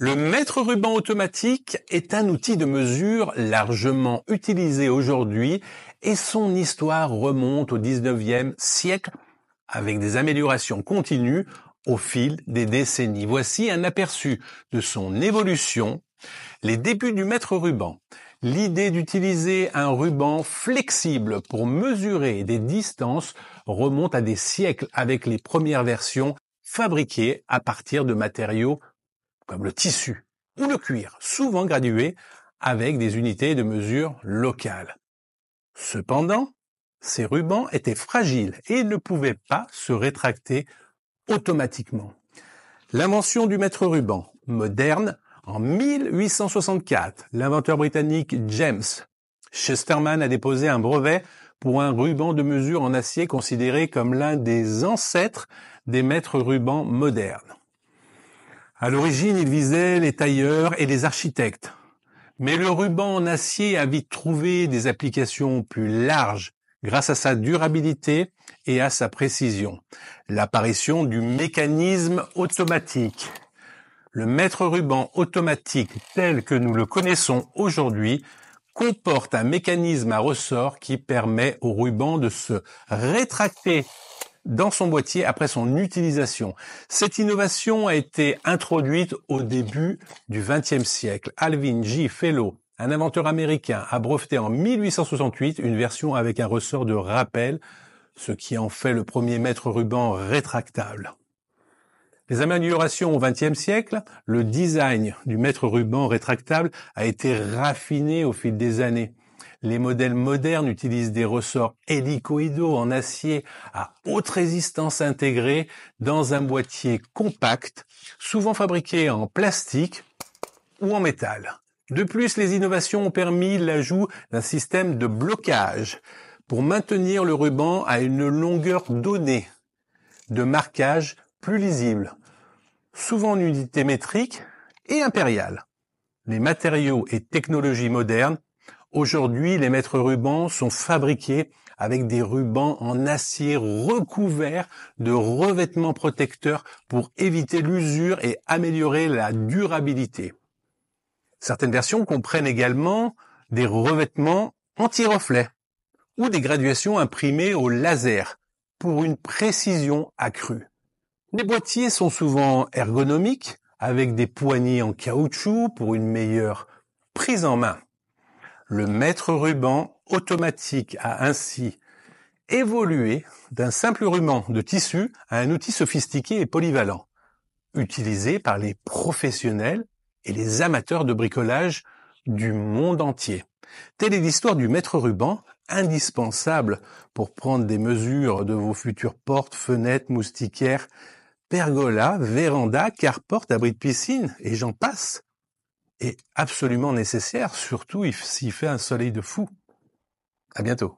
Le mètre ruban automatique est un outil de mesure largement utilisé aujourd'hui et son histoire remonte au 19e siècle avec des améliorations continues au fil des décennies. Voici un aperçu de son évolution, les débuts du mètre ruban. L'idée d'utiliser un ruban flexible pour mesurer des distances remonte à des siècles avec les premières versions fabriquées à partir de matériaux comme le tissu ou le cuir, souvent gradués avec des unités de mesure locales. Cependant, ces rubans étaient fragiles et ils ne pouvaient pas se rétracter automatiquement. L'invention du mètre ruban moderne en 1864, l'inventeur britannique James Chesterman a déposé un brevet pour un ruban de mesure en acier considéré comme l'un des ancêtres des mètres rubans modernes. À l'origine, il visait les tailleurs et les architectes. Mais le ruban en acier a vite trouvé des applications plus larges grâce à sa durabilité et à sa précision. L'apparition du mécanisme automatique. Le mètre ruban automatique tel que nous le connaissons aujourd'hui comporte un mécanisme à ressort qui permet au ruban de se rétracter dans son boîtier après son utilisation. Cette innovation a été introduite au début du XXe siècle. Alvin J. Fellow, un inventeur américain, a breveté en 1868 une version avec un ressort de rappel, ce qui en fait le premier mètre ruban rétractable. Les améliorations au XXe siècle, le design du mètre ruban rétractable a été raffiné au fil des années. Les modèles modernes utilisent des ressorts hélicoïdaux en acier à haute résistance intégrés dans un boîtier compact, souvent fabriqué en plastique ou en métal. De plus, les innovations ont permis l'ajout d'un système de blocage pour maintenir le ruban à une longueur donnée, de marquage plus lisible, souvent en unité métrique et impériale. Les matériaux et technologies modernes. Aujourd'hui, les mètres rubans sont fabriqués avec des rubans en acier recouverts de revêtements protecteurs pour éviter l'usure et améliorer la durabilité. Certaines versions comprennent également des revêtements anti-reflets ou des graduations imprimées au laser pour une précision accrue. Les boîtiers sont souvent ergonomiques avec des poignées en caoutchouc pour une meilleure prise en main. Le mètre ruban automatique a ainsi évolué d'un simple ruban de tissu à un outil sophistiqué et polyvalent, utilisé par les professionnels et les amateurs de bricolage du monde entier. Telle est l'histoire du mètre ruban, indispensable pour prendre des mesures de vos futures portes, fenêtres, moustiquaires, pergolas, vérandas, carportes, abris de piscine, et j'en passe. Est absolument nécessaire, surtout s'il fait un soleil de fou. À bientôt.